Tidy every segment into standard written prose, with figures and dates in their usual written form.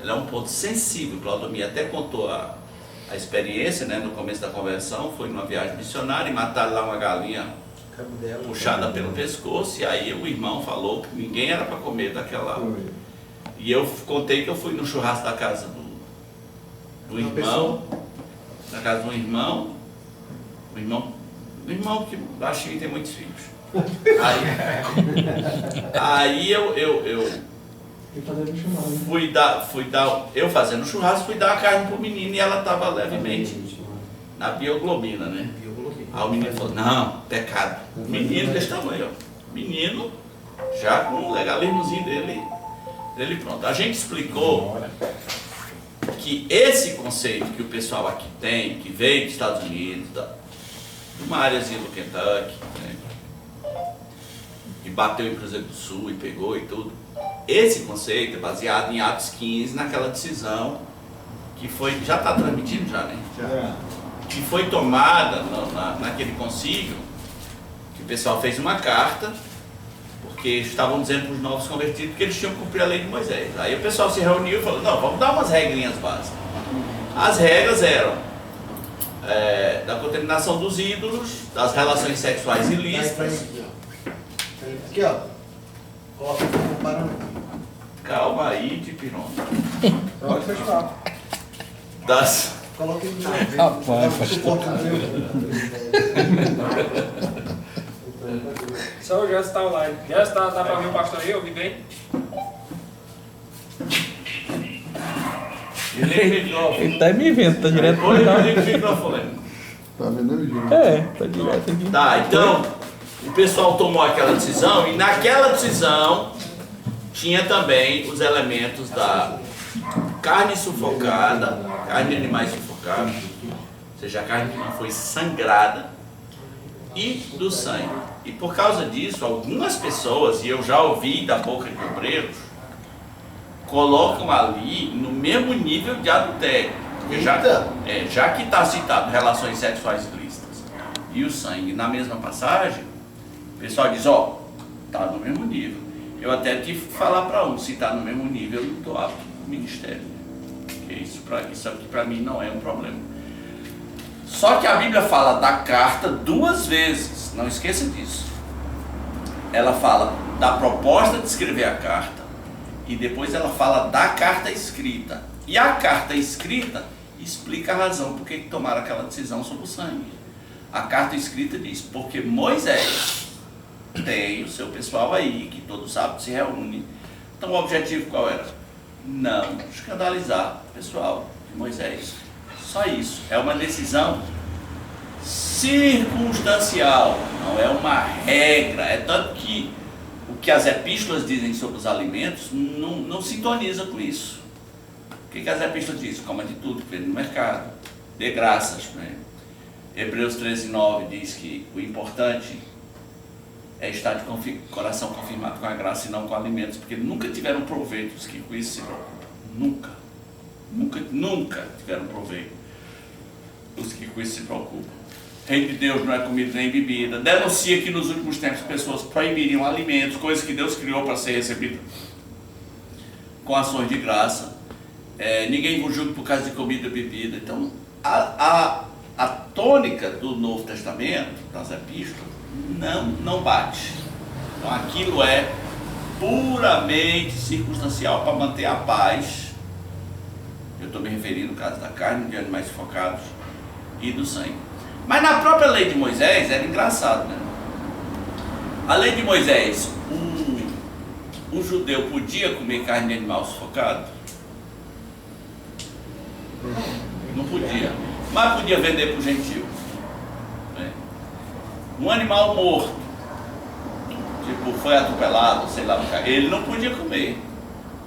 ele é um ponto sensível. Claudomir até contou a experiência, né, no começo da conversão, foi numa viagem missionária e mataram lá uma galinha puxada pelo pescoço, e aí o irmão falou que ninguém era para comer daquela. E eu contei que eu fui no churrasco da casa do irmão, na casa do irmão, o irmão que baixinho tem muitos filhos. Aí eu eu fazendo churrasco, fui dar a carne pro menino e ela estava levemente na bioglobina, né? Aí o menino falou, não, pecado. Menino desse tamanho, ó. Menino, já com o legalismozinho dele pronto. A gente explicou que esse conceito que o pessoal aqui tem, que veio dos Estados Unidos, de uma áreazinha do Kentucky, né? E bateu em Cruzeiro do Sul e pegou e tudo. Esse conceito é baseado em Atos 15, naquela decisão que foi, já está transmitindo já, né? Já. Que foi tomada naquele concílio, que o pessoal fez uma carta, porque estavam dizendo para os novos convertidos que eles tinham que cumprir a lei de Moisés. Aí o pessoal se reuniu e falou, não, vamos dar umas regrinhas básicas. As regras eram da contaminação dos ídolos, das relações sexuais ilícitas. Aqui, ó. Coloca aqui comparando. Calma aí, de pirona. Pode fechar. Coloca ele na Só o Gerson está online. Gerson, tá para ouvir o pastor aí? Ouvi bem? Ele tá me vendo, tá direto pra cá. Tá vendo ele? Tá direto aqui. Tá, então, o pessoal tomou aquela decisão e naquela decisão tinha também os elementos da carne sufocada, carne de animais sufocados, ou seja, a carne que não foi sangrada, e do sangue. E por causa disso, algumas pessoas, e eu já ouvi da boca de obreiros, colocam ali no mesmo nível de adultério. Porque já que está citado relações sexuais ilícitas e o sangue na mesma passagem, o pessoal diz, ó, está no mesmo nível. Eu até tive que falar para um, se está no mesmo nível, eu não estou apto para o ministério. Porque isso aqui para mim não é um problema. Só que a Bíblia fala da carta duas vezes, não esqueça disso. Ela fala da proposta de escrever a carta e depois ela fala da carta escrita. E a carta escrita explica a razão por que tomaram aquela decisão sobre o sangue. A carta escrita diz, porque Moisés tem o seu pessoal aí, que todo sábado se reúne. Então o objetivo qual era? Não escandalizar o pessoal de Moisés. Só isso. É uma decisão circunstancial, não é uma regra. É tanto que o que as epístolas dizem sobre os alimentos não sintoniza com isso. O que as epístolas dizem? Coma de tudo que vende no mercado, dê graças, né? Hebreus 13:9 diz que o importante é estar de coração confirmado com a graça e não com alimentos, porque nunca tiveram proveito os que com isso se preocupam. Nunca tiveram proveito os que com isso se preocupam. Reino de Deus não é comida nem bebida. Denuncia que nos últimos tempos pessoas proibiriam alimentos, coisas que Deus criou para ser recebida com ações de graça. Ninguém vos julga por causa de comida e bebida. Então, a tônica do Novo Testamento, das epístolas, não bate. Então, aquilo é puramente circunstancial para manter a paz. Eu estou me referindo no caso da carne, de animais sufocados e do sangue. Mas na própria lei de Moisés era engraçado, né? A lei de Moisés, o judeu podia comer carne de animal sufocado? Não podia. Mas podia vender para o gentil. Né? Um animal morto, tipo, foi atropelado, sei lá, ele não podia comer.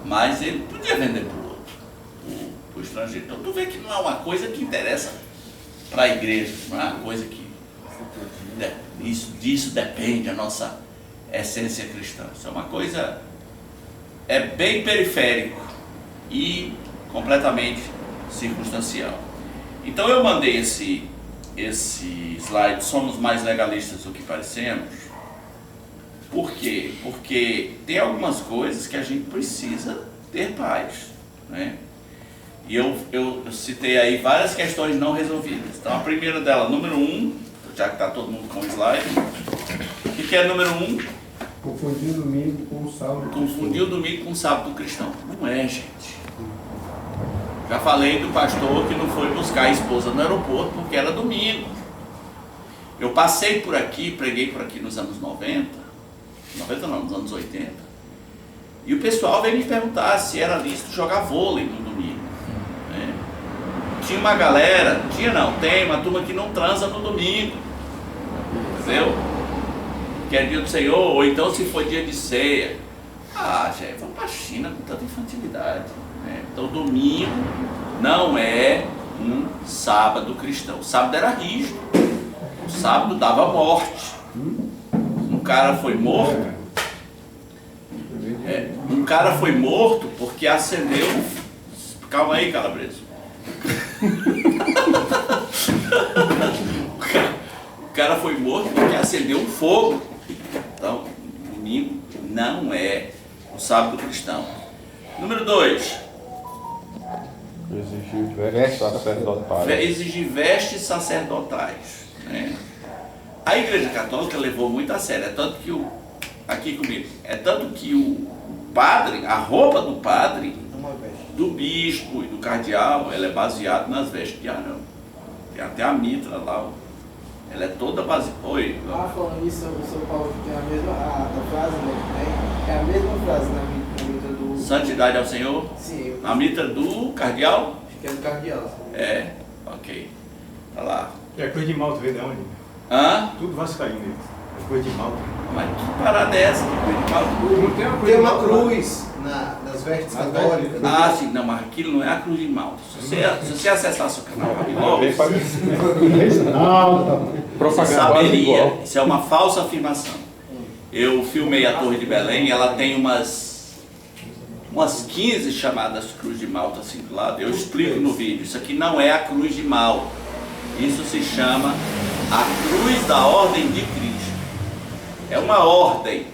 Mas ele podia vender para o outro, para o estrangeiro. Então tu vê que não é uma coisa que interessa para a igreja, não é uma coisa que disso depende a nossa essência cristã. Isso é uma coisa, é bem periférico e completamente circunstancial. Então eu mandei esse slide, somos mais legalistas do que parecemos. Por quê? Porque tem algumas coisas que a gente precisa ter paz. né? E eu citei aí várias questões não resolvidas. Então a primeira dela, número 1, já que está todo mundo com o slide. O que é número 1? Confundir o domingo com o sábado. Confundir o domingo com o sábado cristão. Não é, gente. Já falei do pastor que não foi buscar a esposa no aeroporto porque era domingo. Eu passei por aqui, preguei por aqui nos anos 90. 90 não, nos anos 80. E o pessoal veio me perguntar se era lícito jogar vôlei no domingo. Né? Tinha uma galera, tem uma turma que não transa no domingo. Entendeu? Que é dia do Senhor, ou então se for dia de ceia. Ah, gente, vamos pra China com tanta infantilidade. Né? Então domingo não é um sábado cristão. O sábado era rígido. O sábado dava morte. Um cara foi morto. Um cara foi morto porque acendeu. Calma aí, Calabreso. O cara foi morto porque acendeu um fogo. Então, domingo não é o sábado cristão. Número 2. Exigir vestes sacerdotais. Exigir vestes sacerdotais. Né? A Igreja Católica levou muito a sério. É tanto que o padre, a roupa do padre, do bispo e do cardeal, ela é baseada nas vestes de Arão. Tem até a mitra lá. Ela é toda baseada. Oi. Falando isso, o São Paulo tem a mesma frase, né? É a mesma frase na mitra do. Santidade ao Senhor? Sim. A mitra do cardeal? Acho que é do cardeal. É, ok. Tá lá. E a cruz de Malta veio de onde? Hã? Tudo vascaíno. A cruz de Malta. Mas que parada é essa? Não tem uma cruz Tem de uma Malta. cruz nas vestes católicas. Ah, sim, não, mas aquilo não é a cruz de Malta. Se você acessasse o canal Rabilobos, Não. você Propaganda saberia. igual. Isso é uma falsa afirmação. Eu filmei a Torre de Belém, ela tem umas 15 chamadas cruz de Malta assim do lado. Eu explico no vídeo. Isso aqui não é a cruz de Malta. Isso se chama a cruz da ordem de Cristo. É uma ordem.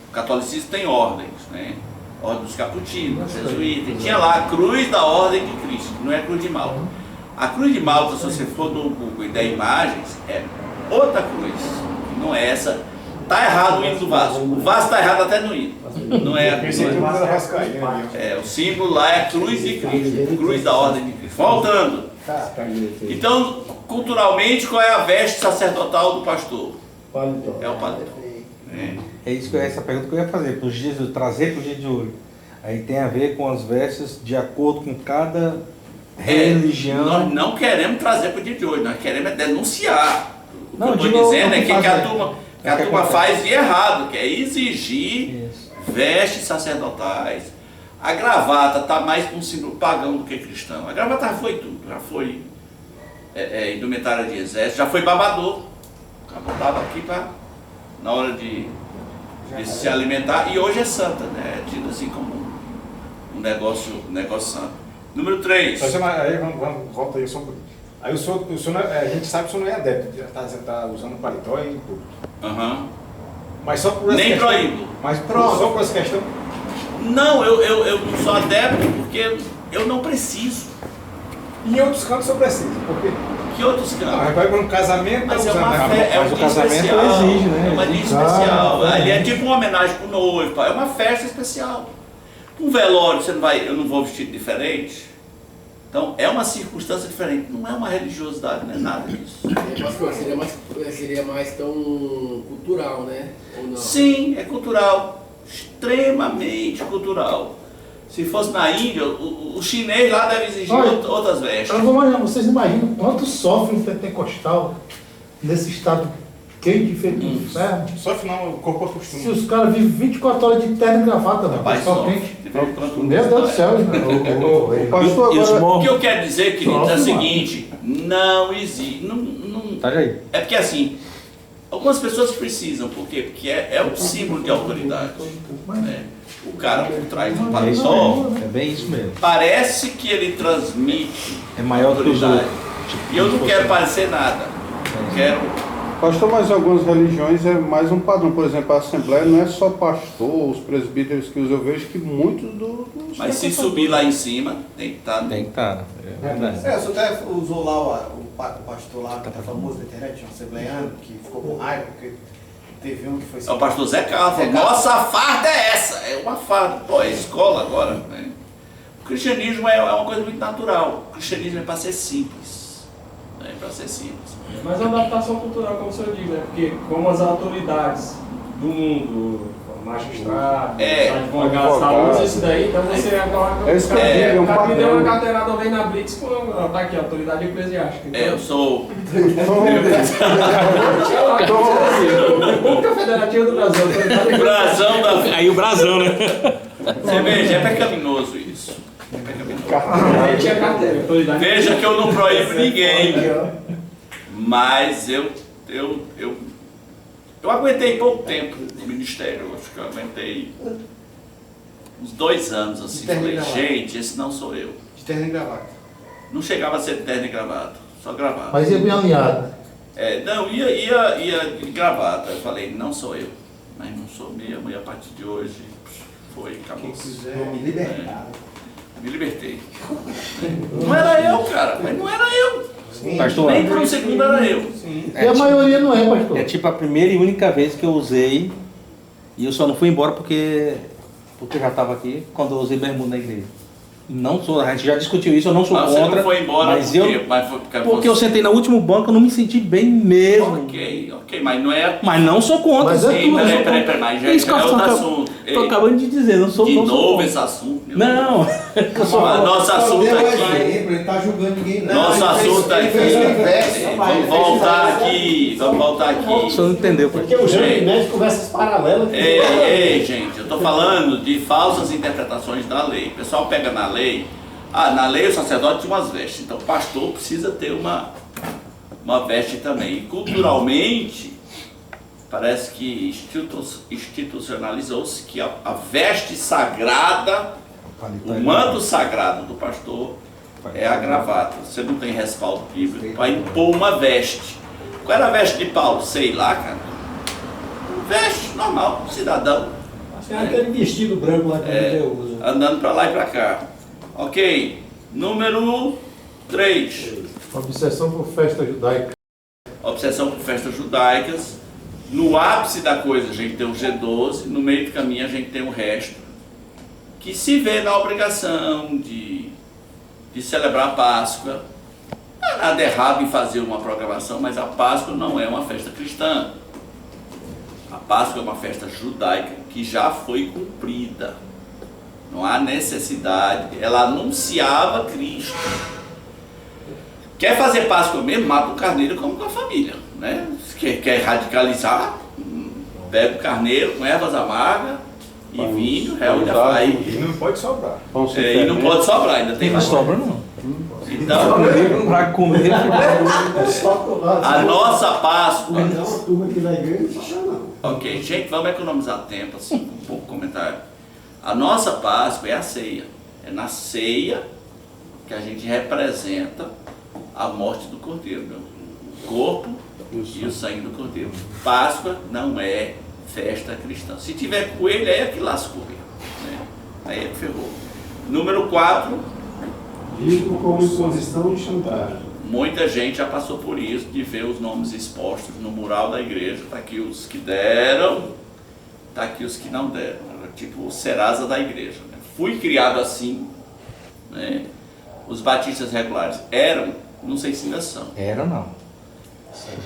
O catolicismo tem ordens, né? Ordem dos Caputinos, jesuítas. Tinha lá a cruz da ordem de Cristo, que não é a cruz de Malta. A cruz de Malta, se você for no Google e der imagens, é outra cruz. Não é essa. Tá errado o hino do Vasco. O Vasco tá errado até no hino. Não é a cruz. O símbolo lá é a cruz de Cristo, cruz da ordem de Cristo. Voltando. Então, culturalmente, qual é a veste sacerdotal do pastor? É o paletó. É isso que essa pergunta que eu ia fazer, para os dias, trazer para o dia de hoje. Aí tem a ver com as vestes de acordo com cada religião. Nós não queremos trazer para o dia de hoje, nós queremos denunciar. O que eu estou de novo, dizendo é que não a turma faz de errado, que é exigir vestes sacerdotais. A gravata está mais para um símbolo pagão do que cristão. A gravata já foi tudo, já foi indumentária de exército, já foi babador. O cara botava aqui na hora de se alimentar, e hoje é santa, né? É tido assim como um negócio santo. Número 3. Aí vamos volta aí só um pouquinho. Aí o senhor a gente sabe que o senhor não é adepto, está usando paletó e tudo. Mas só por essa Nem questão. proíbo. Mas só por essa questão. Não, eu não sou adepto porque eu não preciso. Em outros cantos o senhor precisa. Porque Que outros campos? vai para um casamento, Mas tá é uma usando, festa, é um mas o dia casamento especial, exige, né? é uma dia Exige. especial. Ali é tipo uma homenagem pro noivo, é uma festa especial. Um velório, eu não vou vestir diferente. Então é uma circunstância diferente, não é uma religiosidade, não é nada disso. Seria mais tão cultural, né? Ou não? Sim, é cultural, extremamente cultural. Se fosse na Índia, o chinês lá deve exigir outras vestes. Eu vou imaginar, vocês imaginam quanto sofre um pentecostal nesse estado quente, feito um inferno? Só afinal o corpo acostuma. Se os caras vivem 24 horas de terno e gravata, mano, Rapaz, pessoal sofre. quente. De vez em quando, Meu Deus do céu, o pastor E os agora... O que eu quero dizer, querido, é o Sofre, seguinte, não existe. Tá aí. É porque assim, algumas pessoas precisam, por quê? Porque é um símbolo de autoridade. Né? O cara por trás do paletó, É bem isso mesmo. parece que ele transmite É maior que os autoridade. outros. E eu não quero parecer nada. Eu quero Pastor, mas algumas religiões é mais um padrão. Por exemplo, a Assembleia não é só pastor, os presbíteros que usam. Eu vejo que muitos dos... Mas se subir lá em cima, tem que estar... Tem que estar. É verdade. Você até usou lá o pastor lá, que tá famoso na internet, um assembleiano, que ficou com raiva, porque teve um que foi... É o pastor Zé Carlos. Zé Carlos. Nossa, a farda é essa. É uma farda. Pô, é escola agora. Né? O cristianismo é uma coisa muito natural. O cristianismo é para ser simples. É para ser simples. Mas a adaptação cultural, como o senhor diz, né? Porque como as autoridades do mundo, magistrados, advogados, saúde, isso daí, então você agora... É isso que eu digo, é um me deu padrão. uma carteirada vem na Blitz, tá aqui, autoridade eclesiástica. Então, Eu sou... República Federativa do Brasil, autoridade O brasão da... Aí o brasão, né? Você veja, é pecaminoso isso. É pecaminoso. Aí tinha carteira, autoridade. Veja que eu não proíbo ninguém. Mas eu aguentei pouco tempo no ministério. Eu acho que eu aguentei uns 2 anos assim. De terno e Falei, gravata. gente, esse não sou eu. De terno e gravata. Não chegava a ser terno e gravata, só gravata. Mas ia bem alinhado. Não, ia de gravata. Eu falei, não sou eu. Mas não sou mesmo. E a partir de hoje foi, acabou. Quem quiser me libertar. Me libertei. Não era eu, cara. Mas não era eu. Pastor, Nem por um segundo era eu. E a maioria não é, pastor. é tipo a primeira e única vez que eu usei, e eu só não fui embora porque eu já estava aqui, quando eu usei bermuda na igreja. Não sou, a gente já discutiu isso, eu não sou Mas você contra. não foi embora mas por quê? eu, Mas foi porque porque eu sentei no último banco, eu não me senti bem mesmo. Ok, mas não é... Mas não sou contra. Mas é Sim, tudo, peraí, mas já É isso que é eu outro tô assunto. Tô acabando de dizer, não sou De não sou novo contra. esse assunto. meu Não, eu sou Mas nosso assunto Deu aqui... exemplo, ele tá julgando ninguém. Não, Nosso ele fez- assunto ele fez o inverso. aqui... Vamos voltar aqui. o senhor não entendeu, pai. Porque o Jânio Médico conversas paralelas. Ei, gente, eu estou falando de falsas interpretações da lei. O pessoal pega na lei... na lei o sacerdote tinha umas vestes, então o pastor precisa ter uma veste também. E culturalmente, parece que institucionalizou-se que a veste sagrada, o manto sagrado do pastor é a gravata. Você não tem respaldo bíblico para impor uma veste. Qual era a veste de Paulo? Sei lá, cara. Veste normal, cidadão. Acho que era aquele vestido branco lá que a gente usa. Andando para lá e para cá. Ok, número 3. Obsessão por festa judaica. Obsessão por festas judaicas. No ápice da coisa a gente tem o G12, no meio do caminho a gente tem o resto, que se vê na obrigação de celebrar a Páscoa. Não há nada errado em fazer uma programação, mas a Páscoa não é uma festa cristã. A Páscoa é uma festa judaica que já foi cumprida. Não há necessidade. Ela anunciava Cristo. Quer fazer Páscoa mesmo? Mata o carneiro como com a família. Né? Quer radicalizar? Pega o carneiro com ervas amargas e vinho, réu e faz. E não pode sobrar. E não pode sobrar, ainda tem Não mais. sobra não. Então, Pra comer. a nossa Páscoa. Então, a turma aqui da igreja não sobra não. Ok, gente, vamos economizar tempo, assim, um pouco de comentário. A nossa Páscoa é a ceia. É na ceia que a gente representa a morte do Cordeiro, o corpo e o sangue do Cordeiro. Páscoa não é festa cristã. Se tiver coelho, aí é que lascou. Né? Aí é que ferrou. Número 4. Dízimo como imposição e chantagem. Muita gente já passou por isso, de ver os nomes expostos no mural da igreja. Está aqui os que deram, está aqui os que não deram. Tipo o Serasa da igreja. Né? Fui criado assim. Né? Os batistas regulares eram, não sei se ainda são. Era não.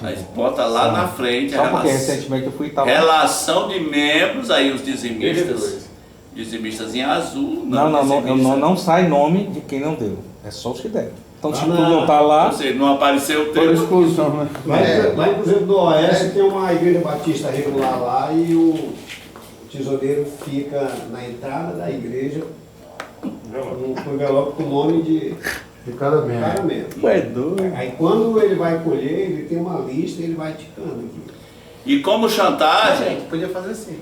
Mas bota lá na frente Só a porque relação, recentemente eu fui e tava... relação de membros, aí os dizimistas em azul. Não sai nome de quem não deu. É só os que deram. Então se tu não tá lá... Ou seja, não apareceu o Por teu. exclusão, né? Lá, por exemplo, do Oeste tem uma igreja batista regular lá e o tesoureiro fica na entrada da igreja com um envelope com o nome de De cada membro. cada membro. Tu é doido. Aí quando ele vai colher, ele tem uma lista e ele vai ticando aqui. E como chantagem, Podia fazer assim.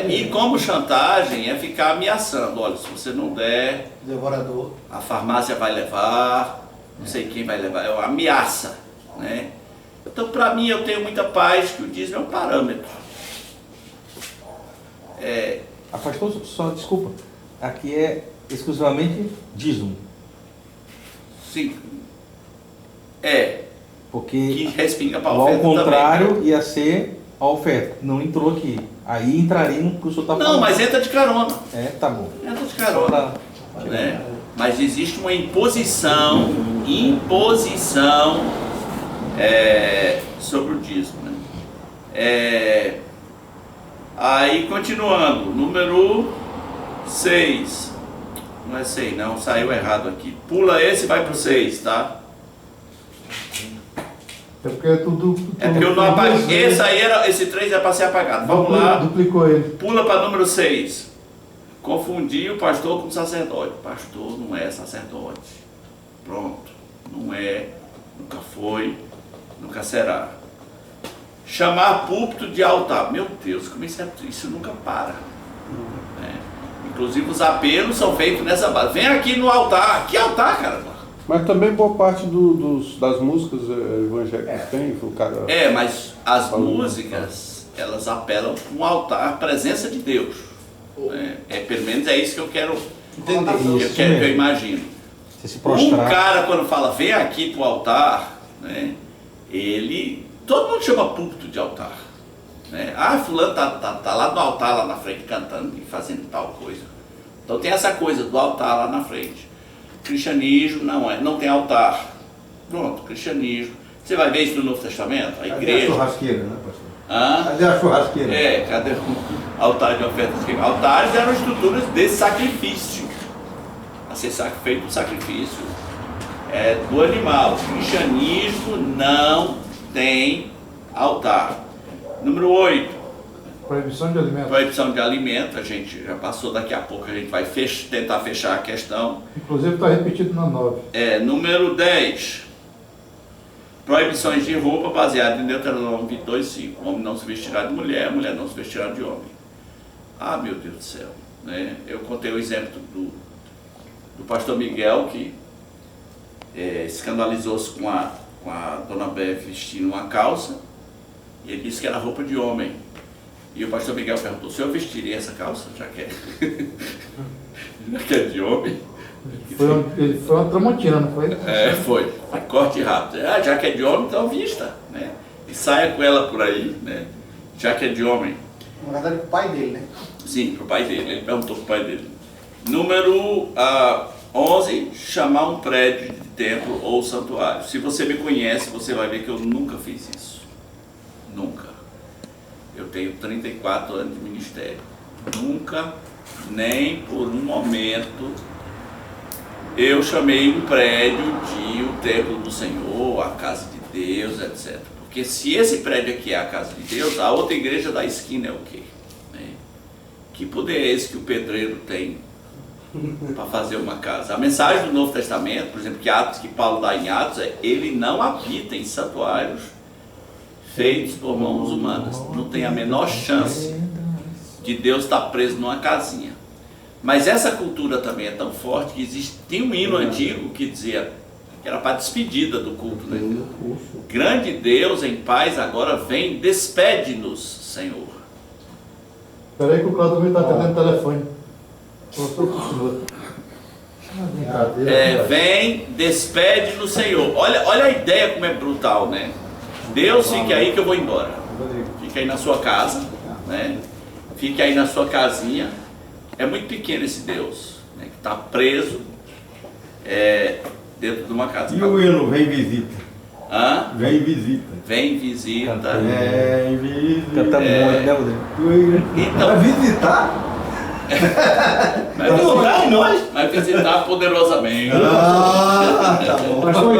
e como chantagem é ficar ameaçando. Olha, se você não der, Devorador. a farmácia vai levar, não sei quem vai levar, é uma ameaça, né? Então, para mim, eu tenho muita paz que o dízimo é um parâmetro. Pastor, só desculpa. Aqui é exclusivamente dízimo. Sim. Porque Que respinga para a ao oferta contrário também. ia ser a oferta. Não entrou aqui. Aí entraria no que o senhor está falando. Não, mas entra de carona. Tá bom. Entra de carona. Né? Mas existe uma imposição sobre o dízimo. Né? Aí, continuando, número 6. Não é 6, não, saiu errado aqui. Pula esse e vai para o 6, tá? É porque é tudo. É porque eu não apaguei. Esse 3 é para ser apagado. Vamos lá. Duplicou ele. Pula para número 6. Confundir o pastor com o sacerdote. Pastor não é sacerdote. Pronto. Não é, nunca foi, nunca será. Chamar púlpito de altar. Meu Deus, como isso nunca para. Inclusive os apelos são feitos nessa base. Vem aqui no altar. Que altar, cara? Mas também boa parte das músicas evangélicas tem, o cara... Mas as músicas, elas apelam para um altar, a presença de Deus. Pelo menos é isso que eu quero entender, que eu imagino. Um cara, quando fala, vem aqui para o altar, né, todo mundo chama púlpito de altar. Né? Fulano tá lá no altar, lá na frente, cantando e fazendo tal coisa. Então tem essa coisa do altar lá na frente. Cristianismo não tem altar. Pronto, cristianismo. Você vai ver isso no Novo Testamento? A igreja. Cadê a churrasqueira, né, pastor? Cadê a churrasqueira? Cadê o altar de ofertas? Altares eram estruturas de sacrifício. A ser feito o sacrifício do animal. O cristianismo não tem altar. Número 8. Proibição de alimento. Proibição de alimento, a gente já passou, daqui a pouco a gente vai tentar fechar a questão. Inclusive está repetido na 9. Número 10. Proibições de roupa baseadas em Deuteronômio 22:5. O homem não se vestirá de mulher, a mulher não se vestirá de homem. Meu Deus do céu. Né? Eu contei o exemplo do pastor Miguel, que escandalizou-se com a dona Beth vestindo uma calça, e ele disse que era roupa de homem. E o pastor Miguel perguntou, o senhor vestiria essa calça, já que é de homem? Ele foi uma tramontina, não foi? Foi corte rápido. Já que é de homem, então vista, né? E saia com ela por aí, né? Já que é de homem. Na verdade, pro pai dele, né? Sim, pro pai dele, ele perguntou pro pai dele. Número 11, chamar um prédio de templo ou santuário. Se você me conhece, você vai ver que eu nunca fiz isso. Nunca. Eu tenho 34 anos de ministério. Nunca, nem por um momento, eu chamei um prédio de o templo do Senhor, a casa de Deus, etc. Porque se esse prédio aqui é a casa de Deus, a outra igreja da esquina é o quê? Que poder é esse que o pedreiro tem para fazer uma casa? A mensagem do Novo Testamento, por exemplo, que Paulo dá em Atos, ele não habita em santuários feitos por mãos humanas. Não tem a menor chance de Deus estar preso numa casinha. Mas essa cultura também é tão forte que tem um hino antigo que dizia que era para despedida do culto, né? Grande Deus em paz agora vem, despede-nos, Senhor. Espera aí que o Claudio está atendendo o telefone. Vem, despede-nos, Senhor. Olha a ideia como é brutal, né? Deus, fique aí que eu vou embora. Fique aí na sua casa, né? Fique aí na sua casinha. É muito pequeno esse Deus, né? Que está preso dentro de uma casa. E o hino, vem visita? Vem visita. Vem visita. Vem visita. Canta muito, né, Rodrigo? Então, vai visitar? Vai visitar poderosamente. Tá bom. Pastor,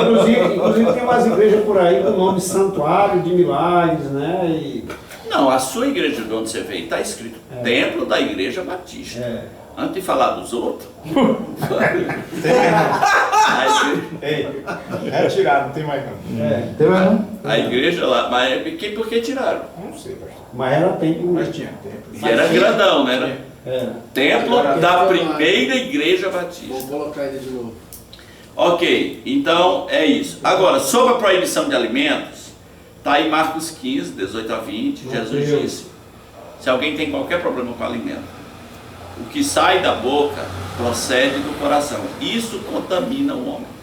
inclusive tem umas igrejas por aí com o nome Santuário de Milagres, né? Não, a sua igreja de onde você veio está escrito Templo da Igreja Batista. Antes de falar dos outros. Retiraram, não tem mais não. Tem mais não? A igreja lá, mas por que tiraram? Não sei, pastor. Mas ela tem. Mas tinha tempo. E era grandão, né? Templo da primeira igreja batista. Vou colocar ele de novo. Ok, então é isso. Agora, sobre a proibição de alimentos, Está aí Marcos 15, 18 a 20, Jesus disse, se alguém tem qualquer problema com alimento, o que sai da boca procede do coração, isso contamina o homem.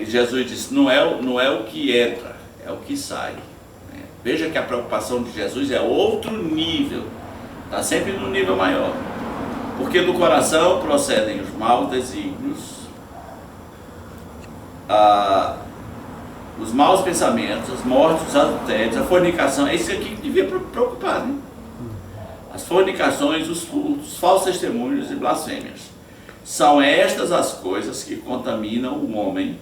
Jesus disse, não é o que entra, é o que sai. Veja que a preocupação de Jesus é outro nível, está sempre no nível maior, porque do coração procedem os maus desígnios, os maus pensamentos, as mortes, os adultérios, a fornicação. É isso aqui que devia preocupar, né? As fornicações, os furtos, falsos testemunhos e blasfêmias. São estas as coisas que contaminam o homem,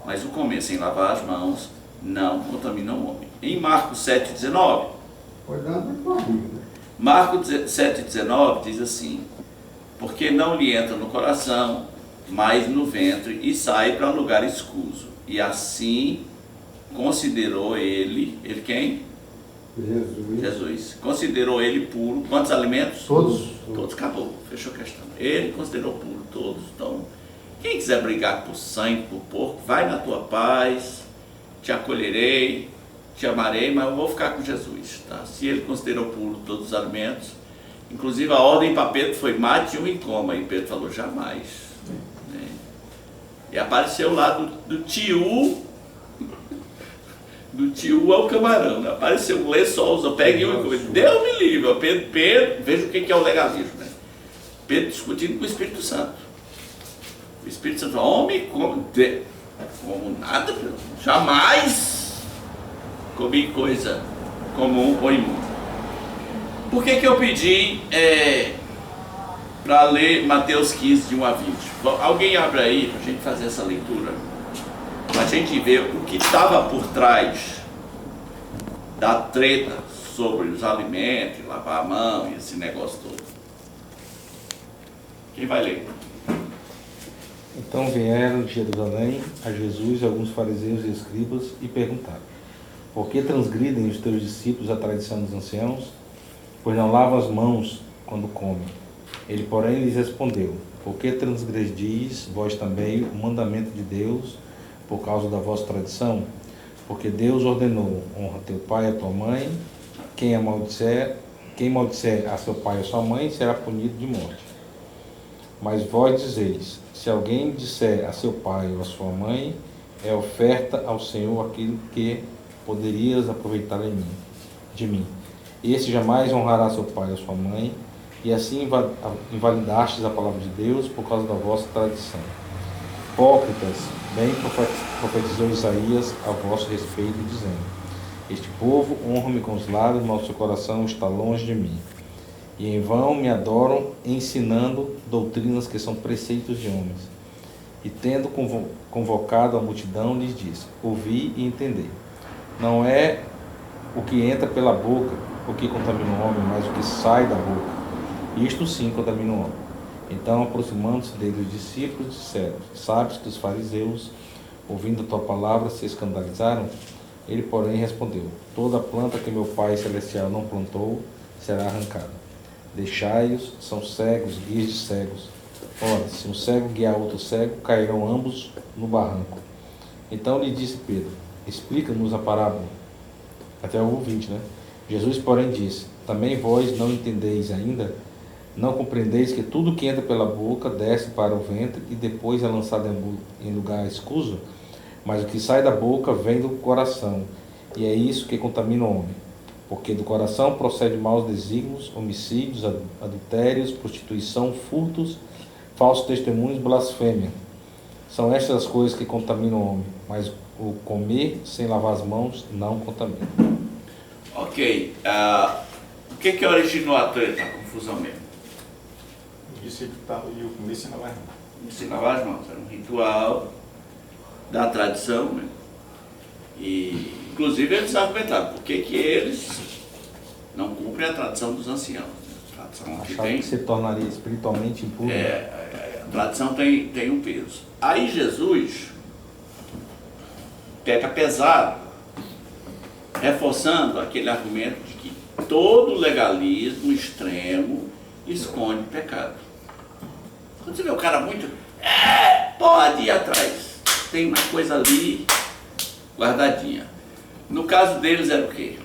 mas o comer sem lavar as mãos não contamina o homem. Em Marcos 7,19, Marcos 7,19 diz assim, porque não lhe entra no coração, mas no ventre, e sai para lugar escuso. E assim considerou ele quem? Jesus. Considerou ele puro. Quantos alimentos? Todos, acabou, fechou a questão. Ele considerou puro todos. Então, quem quiser brigar por sangue, por porco, vai na tua paz, te acolherei, te amarei, mas eu vou ficar com Jesus, tá? Se ele considerou puro todos os alimentos, inclusive a ordem para Pedro foi mate um e coma, e Pedro falou jamais, né? E apareceu lá do tio ao camarão, né? Apareceu um lençol, pegue um e come. Deus me livre, Pedro, veja o que é o legalismo, né? Pedro discutindo com o Espírito Santo. O Espírito Santo falou, homem, como nada, jamais comi coisa comum ou imunda. Por que eu pedi para ler Mateus 15, de 1 a 20? Alguém abre aí para a gente fazer essa leitura, para a gente ver o que estava por trás da treta sobre os alimentos, lavar a mão e esse negócio todo. Quem vai ler? Então vieram de Jerusalém a Jesus alguns fariseus e escribas e perguntaram, por que transgridem os teus discípulos a tradição dos anciãos, pois não lavam as mãos quando comem? Ele, porém, lhes respondeu, por que transgredis vós também o mandamento de Deus por causa da vossa tradição? Porque Deus ordenou, honra teu pai e a tua mãe, quem maldizer a seu pai ou a sua mãe será punido de morte. Mas vós dizeis, se alguém disser a seu pai ou a sua mãe, é oferta ao Senhor aquilo que poderias aproveitar de mim. Esse jamais honrará seu pai ou sua mãe, e assim invalidastes a palavra de Deus por causa da vossa tradição. Hipócritas, bem profetizou Isaías a vosso respeito, dizendo, este povo honra-me com os lábios, mas o seu coração está longe de mim. E em vão me adoram, ensinando doutrinas que são preceitos de homens. E tendo convocado a multidão, lhes disse, ouvi e entendei. Não é o que entra pela boca o que contamina o homem, mas o que sai da boca. Isto sim contamina o homem. Então, aproximando-se dele os discípulos, disseram, sabes que os fariseus, ouvindo a tua palavra, se escandalizaram? Ele, porém, respondeu, toda planta que meu Pai Celestial não plantou, será arrancada. Deixai-os, são cegos, guias de cegos. Ora, se um cego guiar outro cego, cairão ambos no barranco. Então lhe disse Pedro, explica-nos a parábola. Até o 20, né? Jesus, porém, disse, também vós não entendeis ainda? Não compreendeis que tudo que entra pela boca desce para o ventre e depois é lançado em lugar escuso? Mas o que sai da boca vem do coração, e é isso que contamina o homem. Porque do coração procede maus desígnios, homicídios, adultérios, prostituição, furtos, falsos testemunhos, blasfêmia. São estas as coisas que contaminam o homem, mas o comer sem lavar as mãos não contamina. Ok. O que originou a treta, a confusão mesmo? O discípulo e o comer sem lavar as mãos. Sem lavar as mãos. Era um ritual da tradição, né? E, inclusive, eles argumentaram por que eles não cumprem a tradição dos anciãos. A tradição que se tornaria espiritualmente impuro. A tradição tem um peso. Aí Jesus pega pesado, reforçando aquele argumento de que todo legalismo extremo esconde pecado. Quando você vê o cara muito, pode ir atrás, tem uma coisa ali guardadinha. No caso deles era o quê?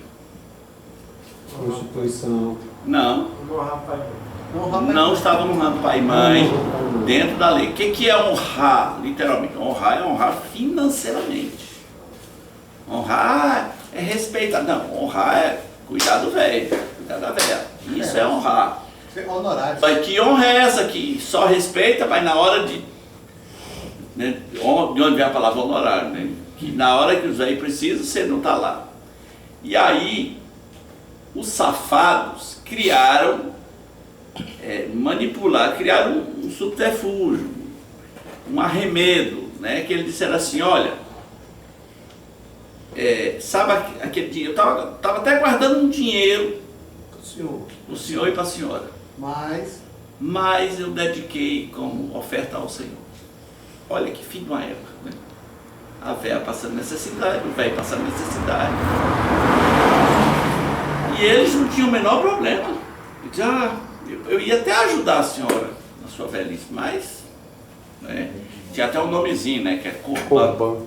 Constituição. Não. Honrar pai e mãe. Não estavam honrando pai e mãe dentro da lei. O que é honrar, literalmente? Honrar é honrar financeiramente. Honrar é respeitar. Não, honrar é cuidar do velho, cuidar da velha. Isso é honrar. Honorário. Mas que honra é essa que só respeita, mas na hora de... Né, de onde vem a palavra honorário, né? Que na hora que os velhos precisam, você não está lá. E aí, os safados criaram, criaram um subterfúgio, um arremedo, né? Que eles disseram assim, olha, sabe aquele dinheiro, eu estava até guardando um dinheiro para o senhor e para a senhora, mas eu dediquei como oferta ao Senhor. Olha que fim de uma época, né? A velha passando necessidade, o velho passando necessidade. E eles não tinham o menor problema. Eu ia até ajudar a senhora na sua velhice, mas... Né, tinha até um nomezinho, né? Que é corbão.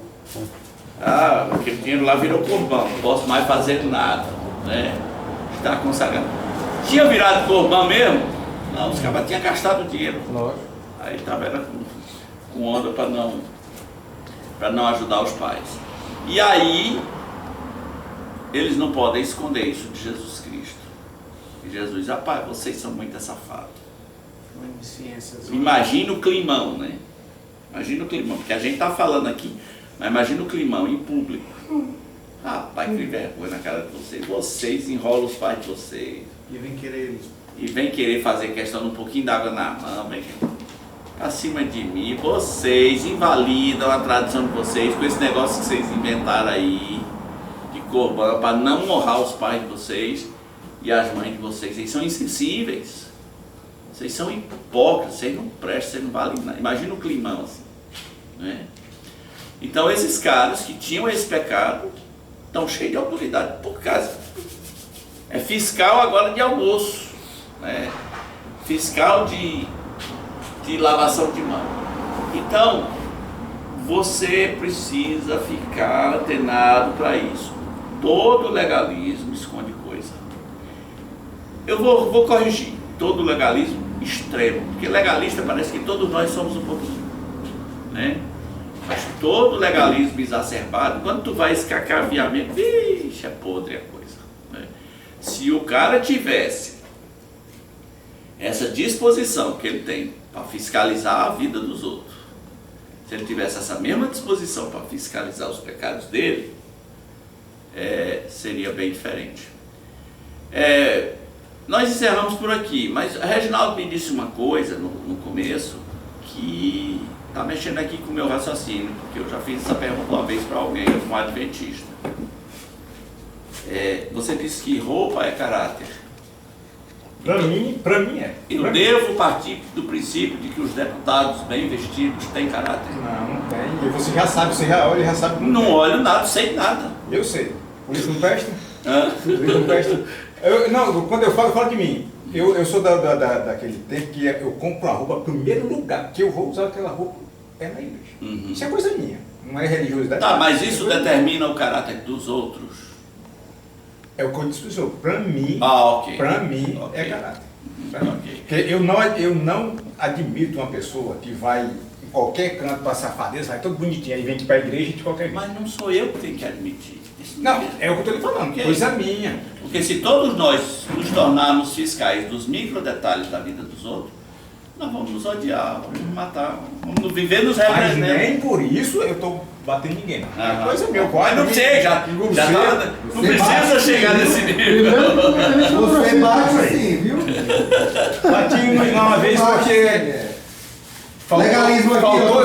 Aquele dinheiro lá virou corbão, não posso mais fazer nada, né? Está consagrado. Tinha virado corbão mesmo? Não, os caras tinham gastado o dinheiro. Aí estava com onda para não ajudar os pais. E aí, eles não podem esconder isso de Jesus Cristo. E Jesus diz, rapaz, vocês são muito safados. Imagina o climão, né? Imagina o climão, porque a gente está falando aqui, mas imagina o climão em público. Rapaz, que vergonha na cara de vocês. Vocês enrolam os pais de vocês. E vem querer fazer questão de um pouquinho d'água na mão, vem acima de mim. Vocês invalidam a tradição de vocês com esse negócio que vocês inventaram aí de corbão para não honrar os pais de vocês e as mães de vocês. Vocês são insensíveis. Vocês são hipócritas, vocês não prestam, vocês não valem nada. Imagina o climão assim, né? Então esses caras que tinham esse pecado estão cheios de autoridade por causa. É fiscal agora de almoço, né? Fiscal de lavação de mão. Então, você precisa ficar atenado para isso. Todo legalismo esconde coisa. Eu vou corrigir. Todo legalismo extremo. Porque legalista parece que todos nós somos um pouquinho, né? Mas todo legalismo exacerbado, quando tu vai escacaviar mesmo, vixe, é podre a coisa, né? Se o cara tivesse essa disposição que ele tem para fiscalizar a vida dos outros, se ele tivesse essa mesma disposição para fiscalizar os pecados dele, seria bem diferente. Nós encerramos por aqui, mas o Reginaldo me disse uma coisa no começo que está mexendo aqui com o meu raciocínio, porque eu já fiz essa pergunta uma vez para alguém, um adventista. Você disse que roupa é caráter. Para mim é. Eu devo partir do princípio de que os deputados bem vestidos têm caráter? Não tem. E você já sabe, você já olha e já sabe. Não olho nada, sei nada. Eu sei. Por isso não presta. Por isso não presta. Quando eu falo de mim. Eu sou daquele tempo que eu compro uma roupa, primeiro lugar que eu vou usar aquela roupa é na igreja. Isso é coisa minha, não é religiosidade. Tá, mas isso determina o caráter dos outros? É o que eu disse para o senhor. Para mim, é caráter. Porque eu não admito uma pessoa que vai em qualquer canto para safadeza, vai todo bonitinho, aí vem aqui para a igreja de qualquer jeito. Mas não sou eu que tenho que admitir. Não, é o que eu estou lhe falando, coisa minha. Porque se todos nós nos tornarmos fiscais dos micro detalhes da vida dos outros, nós vamos nos odiar, vamos nos matar, vamos viver nos Mas nem por isso eu estou batendo ninguém. É coisa minha. Mas não sei, não precisa chegar nesse nível. Você bate assim, viu? Bati uma vez porque... Legalismo aqui.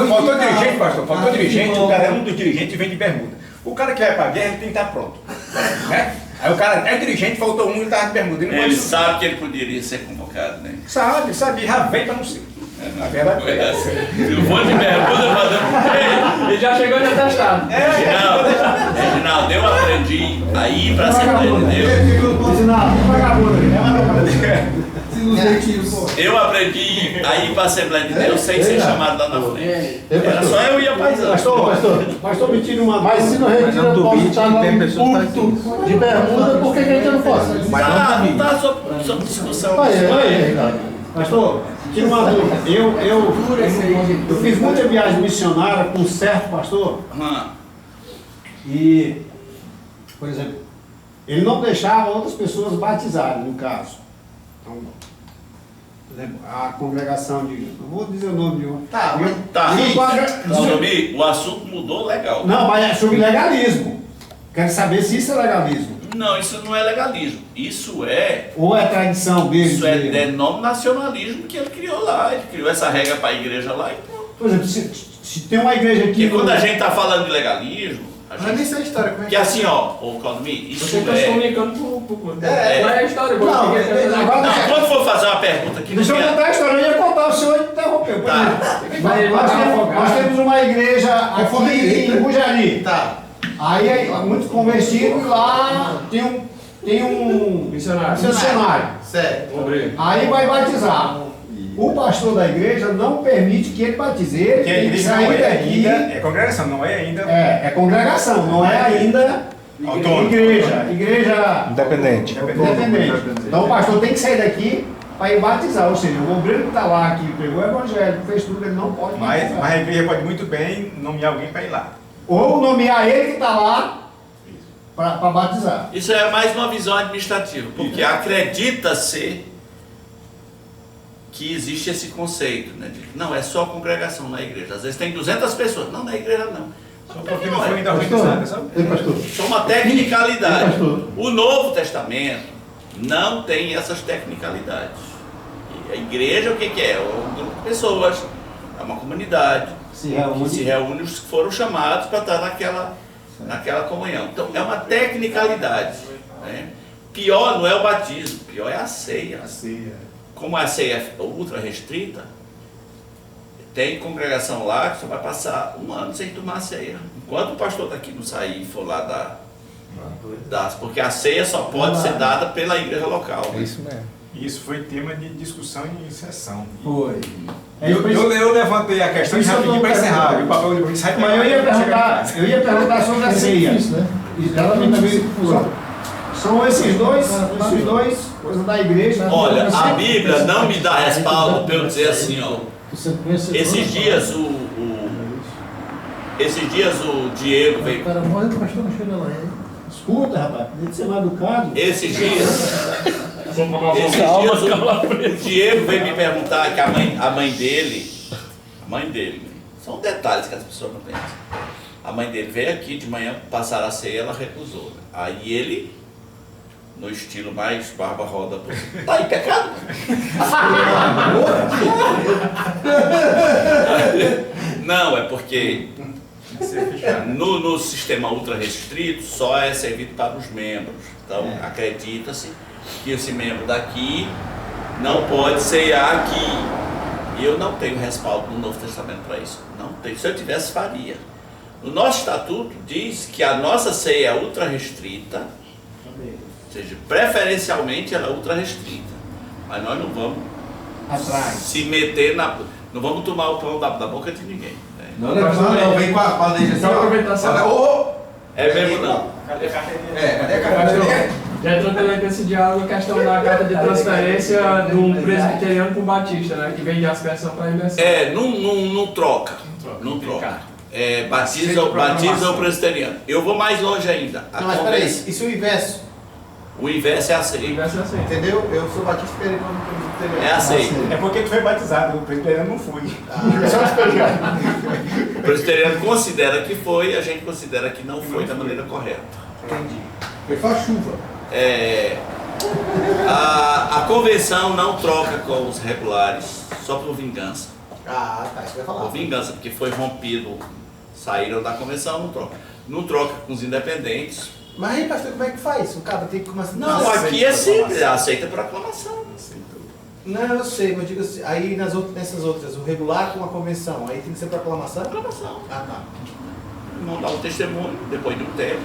Faltou dirigente, pastor. Faltou dirigente, o cara é um dos dirigentes e vem de bermuda. O cara que vai pra guerra tem que estar pronto, né? Aí o cara é dirigente, faltou ele estava de bermuda. Ele sabe que ele poderia ser convocado, né? Sabe, já vem para não ser. A verdade é essa. Eu vou de bermuda fazendo... Ele já chegou de atestado. Reginaldo, eu aprendi a ir para a Assembleia de Deus. Reginaldo, vagabundo. nos retiros. Eu aprendi a ir para a Assembleia de Deus sem ser chamado lá na frente. Era só eu ir a paisão. Pastor, me tira uma Mas se no retiro eu posso estar lá no culto de bermuda, por que a gente não pode? Não está sob discussão. Pastor, tira uma dúvida. Eu fiz muita viagem missionária com um certo pastor e, por exemplo, ele não deixava outras pessoas batizarem, no caso. Então, por exemplo, a congregação de... Não vou dizer o nome de um. Tá. O assunto mudou legal. Não, mas é sobre legalismo. Quero saber se isso é legalismo. Não, isso não é legalismo. Isso é... Ou é tradição dele? Isso é denominacionalismo que ele criou lá. Ele criou essa regra para a igreja lá e pronto. Por exemplo, se tem uma igreja aqui... Porque quando a gente está falando de legalismo... Mas nem sei a história, como é que assim, ó, ô Claudemir, isso você está se comunicando por... Qual é a história? Não, quando for fazer uma pergunta aqui... Deixa eu contar a história, eu ia contar, o senhor interrompeu. Nós temos uma igreja aqui em Bujari. Tá. Aí, muitos convertidos, lá tem um missionário. Certo. Aí vai batizar. O pastor da igreja não permite que ele batize. Ele tem que sair daqui. É congregação, não é ainda. É congregação, não é ainda igreja Independente. Então o pastor tem que sair daqui para ir batizar. Ou seja, o obreiro que está lá, que pegou o evangelho, fez tudo, ele não pode batizar. Mas a igreja pode muito bem nomear alguém para ir lá. Ou nomear ele que está lá para batizar. Isso é mais uma visão administrativa, porque acredita-se que existe esse conceito, né? Não, é só congregação na igreja. Às vezes tem 200 pessoas. Não, na igreja não. Só porque não foi ainda organizada, sabe? Isso é uma tecnicalidade. O Novo Testamento não tem essas tecnicalidades. E a igreja, o que é? É um grupo de pessoas, é uma comunidade que se reúne, os que foram chamados para estar naquela comunhão. Então, é uma tecnicalidade. Né? Pior não é o batismo, pior é a ceia. Como a ceia é ultra restrita, tem congregação lá que só vai passar um ano sem tomar ceia. Enquanto o pastor daqui não sair e for lá dar, porque a ceia só pode ser dada pela igreja local. É isso mesmo. Isso foi tema de discussão em sessão. Foi. Eu levantei a questão de rapidinho para encerrar. O papel depois sai. Mas eu ia perguntar sobre a ceia. São esses dois coisas da igreja. Olha, a Bíblia não me dá respaldo para eu dizer assim, ó. Esses dias o Diego veio. Escuta, rapaz, tem que ser mal educado. Esses dias o Diego veio me perguntar que a mãe dele, são detalhes que as pessoas não pensam. A mãe dele veio aqui de manhã passar a ceia, ela recusou. Aí ele, no estilo mais barba-roda possível, tá em pecado? Não, é porque no sistema ultra restrito só é servido para os membros. Então acredita-se que esse membro daqui não pode ceiar aqui. E eu não tenho respaldo no Novo Testamento para isso. Não tenho. Se eu tivesse, faria. O nosso estatuto diz que a nossa ceia é ultra restrita, ou seja, preferencialmente ela é ultra restrita. Mas nós não vamos se meter não vamos tomar o pão da boca de ninguém. Né? Não, vem com a planeja. Só aproveitar só. É mesmo não. Cadê a carteira? Já entrou também com esse diálogo a questão da carta de transferência de um presbiteriano para um batista, né? Que vem de aspersão para imersão. Não troca. Não troca. Batiza o presbiteriano. Eu vou mais longe ainda. Não, mas peraí, e se o inverso? O inverso é aceito. Entendeu? Eu sou batista presbiteriano. É aceito. É porque tu foi batizado, o presbiteriano não foi. O presbiteriano considera que foi, a gente considera que não foi da maneira correta. Entendi. Foi só chuva. A convenção não troca com os regulares só por vingança. Ah, tá, isso que eu ia falar. Por vingança, porque foi rompido, saíram da convenção, não troca. Não troca com os independentes. Mas aí, pastor, como é que faz? O cara tem que começar... Não, aqui é simples, aceita por aclamação. Não, eu sei, mas digo assim, aí nessas outras, o regular com a convenção, aí tem que ser por aclamação? Aclamação. Ah, tá. Não dá um testemunho depois de um tempo.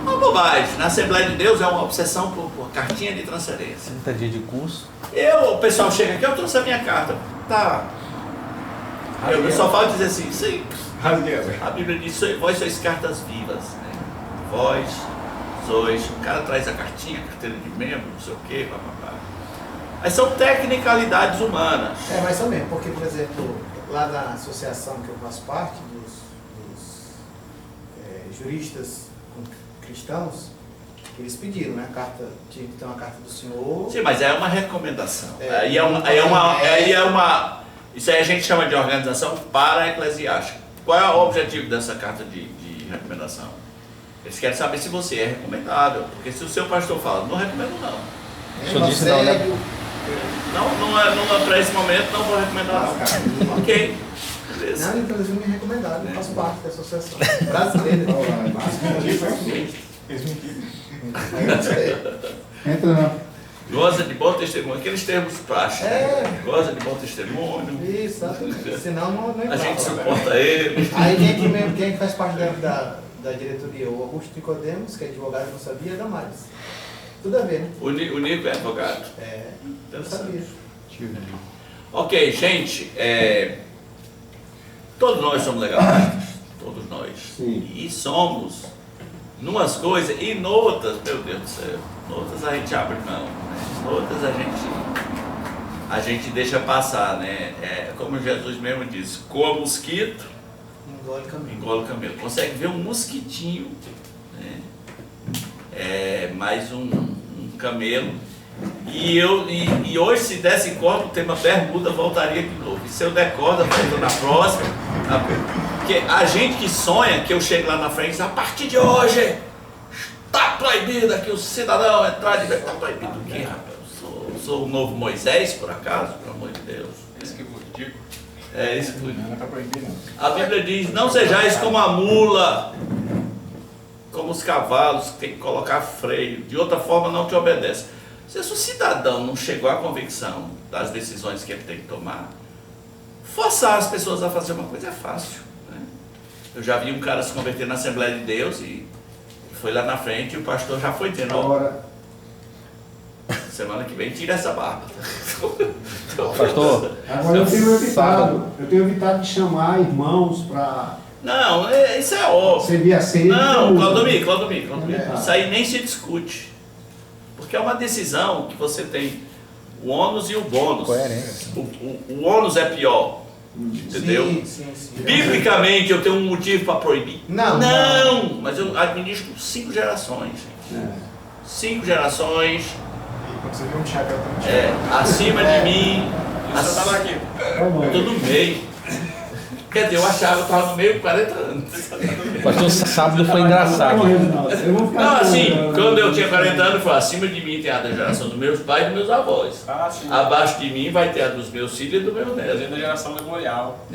Uma bobagem. Na Assembleia de Deus é uma obsessão por cartinha de transferência. 30 dias de curso. O pessoal chega aqui, eu trouxe a minha carta. Tá. Eu só falo dizer assim, sim. A Bíblia diz, vós sois cartas vivas. Né? Vós sois. O cara traz a cartinha, a carteira de membro, não sei o quê, papapá. Mas são tecnicalidades humanas. Mas são mesmo, porque, por exemplo, lá na associação que eu faço parte, dos juristas cristãos, eles pediram, né? A carta, tinha que ter uma carta do senhor. Sim, mas é uma recomendação. Isso aí a gente chama de organização para-eclesiástica. Qual é o objetivo dessa carta de recomendação? Eles querem saber se você é recomendável. Porque se o seu pastor fala, não recomendo não. O senhor disse não, né? Não, para esse momento não vou recomendar não. Ok. Beleza. Não, inclusive me recomendaram, eu faço parte da associação brasileira. Entra não. Goza de bom testemunho, aqueles termos práticos. Goza de bom testemunho. Isso, senão não a gente suporta ele. Aí quem faz parte da diretoria, o Augusto Nicodemos, que é advogado, não sabia, Damares. Tudo a ver, né? O Nico é advogado. Eu sabia. Ok, gente, todos nós somos legalistas, todos nós. Sim. E somos numas coisas e noutras, meu Deus do céu, noutras a gente abre mão, né? Noutras a gente deixa passar, né? Como Jesus mesmo disse, coa mosquito, engole camelo. Consegue ver um mosquitinho, né? Mais um camelo. E hoje, se desse corda, o tema bermuda voltaria de novo. E se eu der corda, vai na próxima. Porque a gente que sonha, que eu chego lá na frente e diz, a partir de hoje, está proibido aqui o cidadão entrar de... Está proibido o quê, rapaz? Eu sou o novo Moisés, por acaso, pelo amor de Deus. Isso que eu digo. Isso que não está proibido, não. A Bíblia diz, não sejais como a mula, como os cavalos, que tem que colocar freio, de outra forma não te obedece. Se o cidadão não chegou à convicção das decisões que ele tem que tomar, forçar as pessoas a fazer uma coisa é fácil. Né? Eu já vi um cara se converter na Assembleia de Deus e foi lá na frente e o pastor já foi dizendo, semana que vem tira essa barba. Pastor, agora eu tenho evitado de chamar irmãos para... Não, isso é óbvio. Servir a ceia. Não, Claudomir, isso aí nem se discute. Porque é uma decisão que você tem o ônus e o bônus. O ônus é pior. Entendeu? Sim. Biblicamente eu tenho um motivo para proibir. Não, mas eu administro 5 gerações, gente. 5 gerações. Quando você vê um chapéu acima de mim. E você estava aqui. Eu estou no meio. Quer dizer, eu achava que eu estava no meio de 40 anos. pastor, sábado foi engraçado. Não, assim, quando eu tinha 40 anos, foi acima de mim tem a da geração dos meus pais e dos meus avós. Abaixo de mim vai ter a dos meus filhos e do meu neto. Da geração memorial.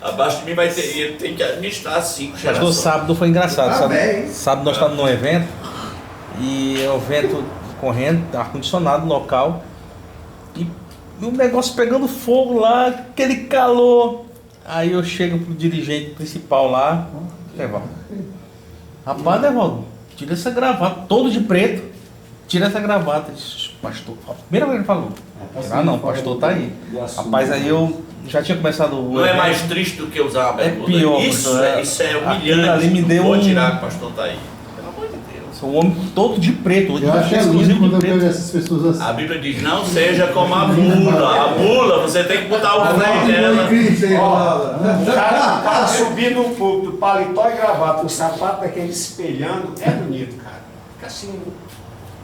Abaixo de mim vai ter, ele tem que administrar 5 gerações. Pastor, sábado foi engraçado. Sábado nós estávamos num evento, e o evento correndo, ar-condicionado no local, e o negócio pegando fogo lá, aquele calor. Aí eu chego pro dirigente principal lá, Devaldo. Rapaz, Devaldo, tira essa gravata, todo de preto, tira essa gravata. Disse, pastor, a primeira vez que ele falou. Não, o pastor tá aí. Rapaz, aí eu já tinha começado o Não é mais triste do que usar a bermuda? É pior. Isso é humilhante. Ali me deu Vou tirar que o pastor tá aí. O homem todo de preto. Eu acho lindo quando eu vejo essas pessoas assim. A Bíblia diz, não seja como a mula. A mula, você tem que botar o freio dela. O cara subir no púlpito, paletó e gravata, o sapato daquele espelhando, é bonito, cara. Fica assim,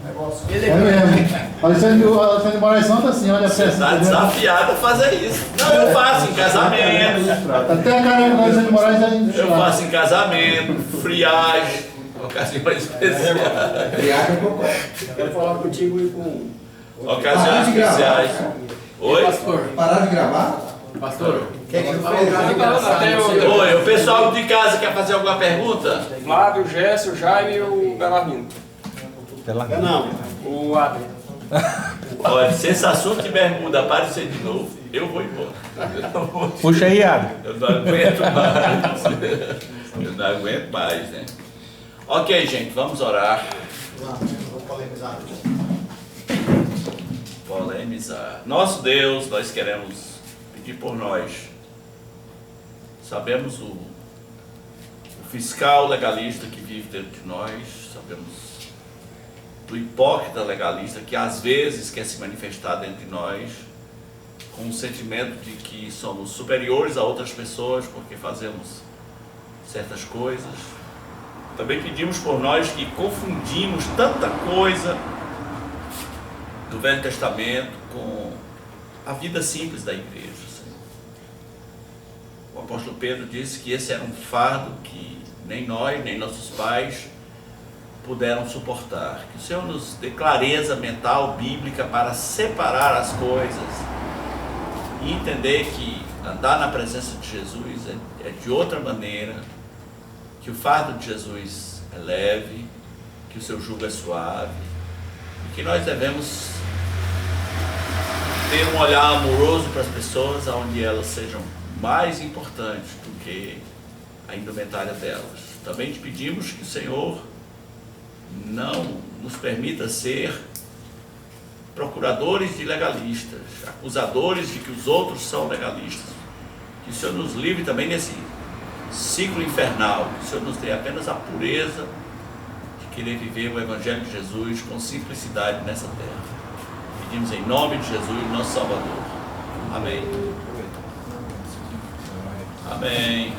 negócio. Mesmo. Alexandre de Moraes Santos assim, olha a Você festa. está desafiado a fazer isso. Não, eu faço em casamento. Até a careca do Alexandre de Moraes aí. Eu faço em casamento, friagem, ocasiões especiais. Friagem eu concordo. Eu quero falar contigo e com... Ocasiões especiais. Oi? Parar de gravar? Pastor, Oi, o pessoal de casa quer fazer alguma pergunta? Flávio, Gécio, Jaime e o Belarmino. Não. O Adri. Olha, se esse assunto de bermuda aparecer de novo, eu vou embora. Puxa aí, Adri. Eu não aguento mais. Eu não aguento mais, né? Ok, gente, vamos orar. Vou polemizar. Polemizar. Nosso Deus, nós queremos pedir por nós. Sabemos o fiscal legalista que vive dentro de nós, sabemos do hipócrita legalista que às vezes quer se manifestar dentro de nós com o sentimento de que somos superiores a outras pessoas porque fazemos certas coisas. Também pedimos por nós que confundimos tanta coisa do Velho Testamento com a vida simples da igreja. O apóstolo Pedro disse que esse era um fardo que nem nós, nem nossos pais puderam suportar. Que o Senhor nos dê clareza mental, bíblica, para separar as coisas e entender que andar na presença de Jesus é de outra maneira, que o fardo de Jesus é leve, que o seu jugo é suave, e que nós devemos ter um olhar amoroso para as pessoas, onde elas sejam mais importantes do que a indumentária delas. Também te pedimos que o Senhor não nos permita ser procuradores de legalistas, acusadores de que os outros são legalistas. Que o Senhor nos livre também nesse ciclo infernal, que o Senhor nos dê apenas a pureza de querer viver o Evangelho de Jesus com simplicidade nessa terra. Pedimos em nome de Jesus, nosso Salvador. Amém. Amém.